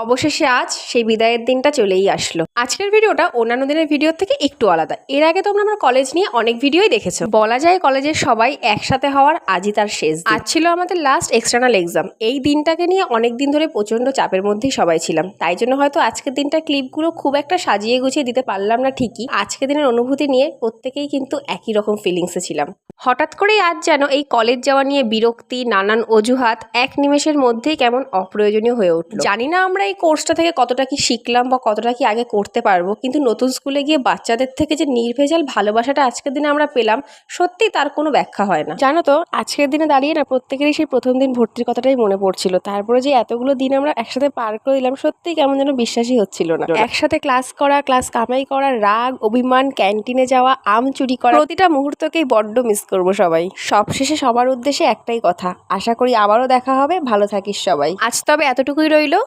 অবশেষে আজ সেই বিদায়ের দিনটা চলেই আসলো। আজকের ভিডিওটা অন্যান্য দিনের ভিডিওর থেকে একটু আলাদা। এর আগে তোমরা আমার কলেজ নিয়ে অনেক ভিডিওই দেখেছো। বলা যায় কলেজের সবাই একসাথে হওয়ার আজই তার শেষ দিন। আজ ছিল আমাদের লাস্ট এক্সটার্নাল এক্সাম। এই দিনটাকে নিয়ে অনেক দিন ধরে প্রচন্ড চাপের মধ্যেই সবাই ছিলাম। তাই জন্য হয়তো আজকের দিনটার ক্লিপগুলো খুব একটা সাজিয়ে গুছিয়ে দিতে পারলাম না ঠিকই। আজকের দিনের অনুভূতি নিয়ে প্রত্যেকেই কিন্তু একই রকম ফিলিংসে ছিলাম। হঠাৎ করেই আজ যেন এই কলেজ যাওয়া নিয়ে বিরক্তি, নানান অজুহাত এক নিমেষের মধ্যেই কেমন অপ্রয়োজনীয় হয়ে উঠল। জানি না আমরা এই কোর্সটা থেকে কতটা কি শিখলাম বা কতটা কি আগে করতে পারবো, কিন্তু নতুন স্কুলে গিয়ে বাচ্চাদের থেকে যে নির্ভেজাল ভালোবাসাটা আজকের দিনে আমরা পেলাম, সত্যি তার কোনো ব্যাখ্যা হয় না। জানো তো, আজকের দিনে দাঁড়িয়ে না প্রত্যেকেরই সেই প্রথম দিন ভর্তির কথাটাই মনে পড়ছিল। তারপরে যে এতগুলো দিন আমরা একসাথে পার করে দিলাম, সত্যিই কেমন যেন বিশ্বাসই হচ্ছিল না। একসাথে ক্লাস করা, ক্লাস কামাই করা, রাগ অভিমান, ক্যান্টিনে যাওয়া, আম চুরি করা, প্রতিটা মুহূর্তকেই বড্ড মিস করবো সবাই। সবশেষে সবার উদ্দেশ্যে একটাই কথা, আশা করি আবারও দেখা হবে। ভালো থাকিস সবাই। আজ তবে এতটুকুই রইলো।